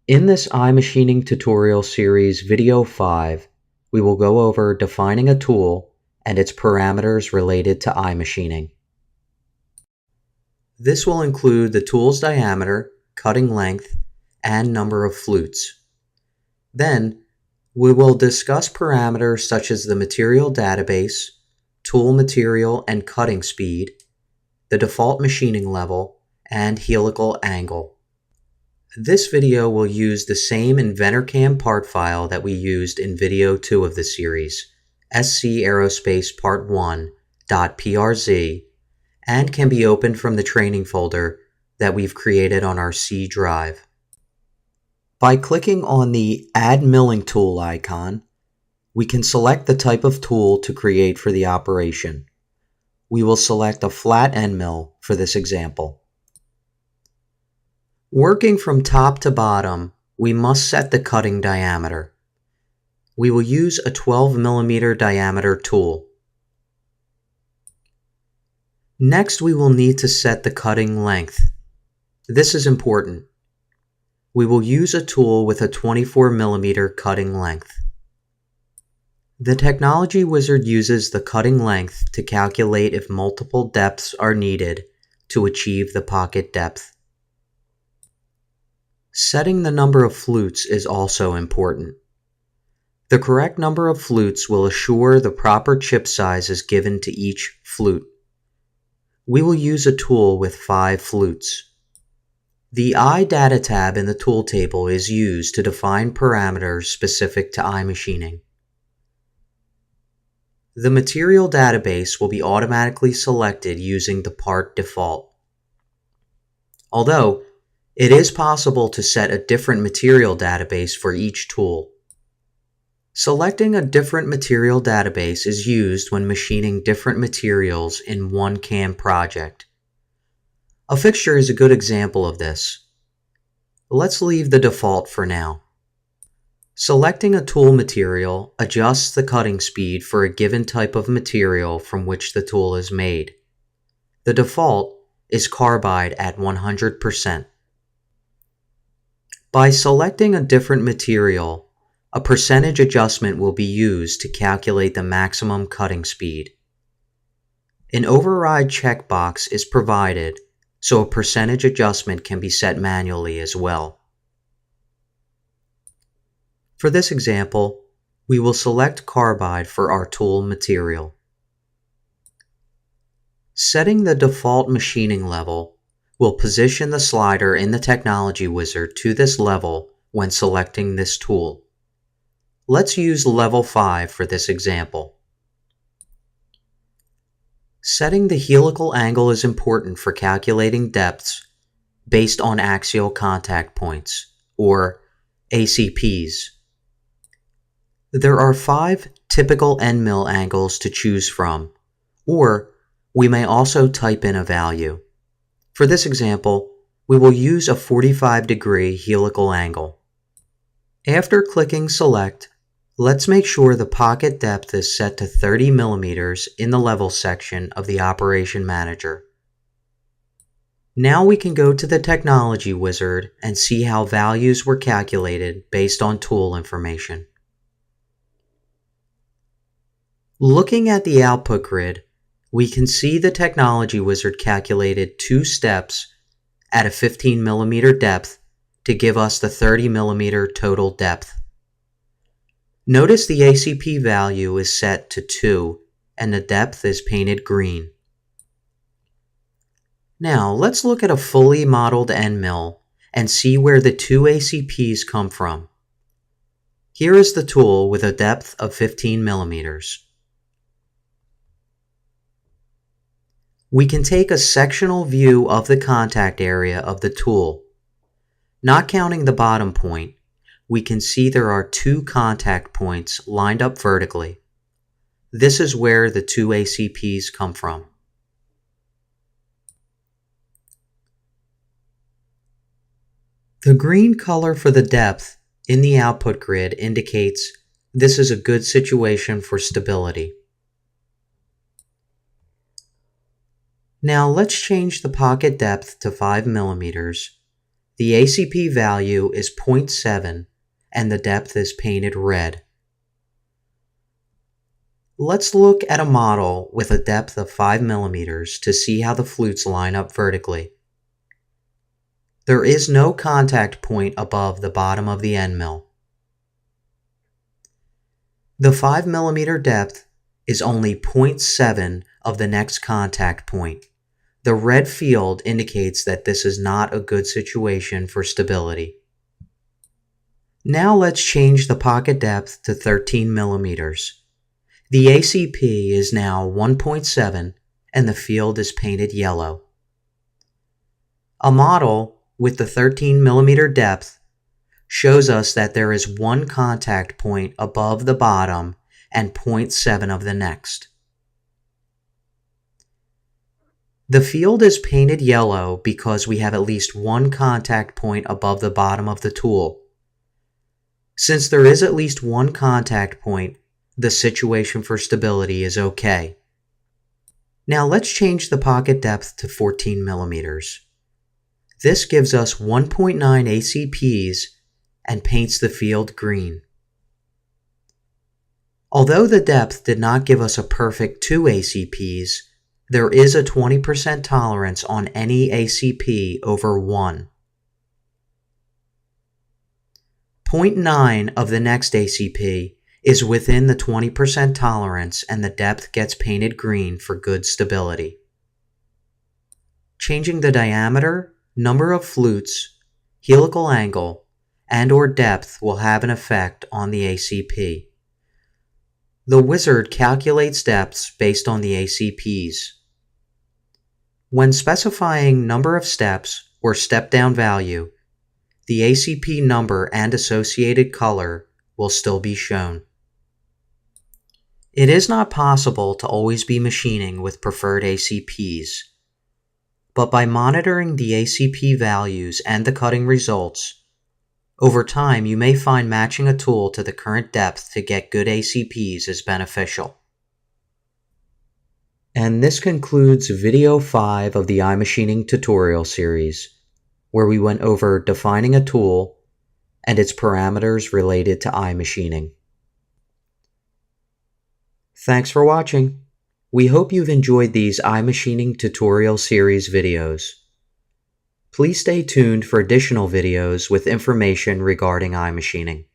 In this iMachining tutorial series video 5, we will go over defining a tool and its parameters related to iMachining. This will include the tool's diameter, cutting length, and number of flutes. Then, we will discuss parameters such as the material database, tool material and cutting speed, the default machining level, and helical angle. This video will use the same InventorCAM part file that we used in video 2 of the series, SC Aerospace Part 1.prz, and can be opened from the training folder that we've created on our C drive. By clicking on the Add Milling Tool icon, we can select the type of tool to create for the operation. We will select a flat end mill for this example. Working from top to bottom, we must set the cutting diameter. We will use a 12 mm diameter tool. Next, we will need to set the cutting length. This is important. We will use a tool with a 24 mm cutting length. The Technology Wizard uses the cutting length to calculate if multiple depths are needed to achieve the pocket depth. Setting the number of flutes is also important. The correct number of flutes will assure the proper chip size is given to each flute. We will use a tool with 5 flutes. The iData tab in the tool table is used to define parameters specific to iMachining. The material database will be automatically selected using the part default. Although, it is possible to set a different material database for each tool. Selecting a different material database is used when machining different materials in one CAM project. A fixture is a good example of this. Let's leave the default for now. Selecting a tool material adjusts the cutting speed for a given type of material from which the tool is made. The default is carbide at 100%. By selecting a different material, a percentage adjustment will be used to calculate the maximum cutting speed. An override checkbox is provided, so a percentage adjustment can be set manually as well. For this example, we will select carbide for our tool material. Setting the default machining level will position the slider in the Technology Wizard to this level when selecting this tool. Let's use level 5 for this example. Setting the helical angle is important for calculating depths based on axial contact points, or ACPs. There are 5 typical end mill angles to choose from, or we may also type in a value. For this example, we will use a 45-degree helical angle. After clicking Select, let's make sure the pocket depth is set to 30 mm in the Level section of the Operation Manager. Now we can go to the Technology Wizard and see how values were calculated based on tool information. Looking at the output grid, we can see the Technology Wizard calculated 2 steps at a 15 mm depth to give us the 30 mm total depth. Notice the ACP value is set to 2 and the depth is painted green. Now let's look at a fully modeled end mill and see where the 2 ACPs come from. Here is the tool with a depth of 15 mm. We can take a sectional view of the contact area of the tool. Not counting the bottom point, we can see there are 2 contact points lined up vertically. This is where the 2 ACPs come from. The green color for the depth in the output grid indicates this is a good situation for stability. Now let's change the pocket depth to 5 mm The ACP value is 0.7 and the depth is painted red. Let's look at a model with a depth of 5 millimeters to see how the flutes line up vertically. There is no contact point above the bottom of the end mill. The 5 millimeter depth is only 0.7 of the next contact point. The red field indicates that this is not a good situation for stability. Now let's change the pocket depth to 13 millimeters. The ACP is now 1.7 and the field is painted yellow. A model with the 13 millimeter depth shows us that there is one contact point above the bottom and 0.7 of the next. The field is painted yellow because we have at least one contact point above the bottom of the tool. Since there is at least one contact point, the situation for stability is okay. Now let's change the pocket depth to 14 millimeters. This gives us 1.9 ACPs and paints the field green. Although the depth did not give us a perfect 2 ACPs, there is a 20% tolerance on any ACP over 1. 0.9 of the next ACP is within the 20% tolerance and the depth gets painted green for good stability. Changing the diameter, number of flutes, helical angle, and/or depth will have an effect on the ACP. The wizard calculates depths based on the ACPs. When specifying number of steps or step-down value, the ACP number and associated color will still be shown. It is not possible to always be machining with preferred ACPs, but by monitoring the ACP values and the cutting results, over time you may find matching a tool to the current depth to get good ACPs is beneficial. And this concludes video 5 of the iMachining tutorial series, where we went over defining a tool and its parameters related to iMachining. Thanks for watching. We hope you've enjoyed these iMachining tutorial series videos. Please stay tuned for additional videos with information regarding iMachining.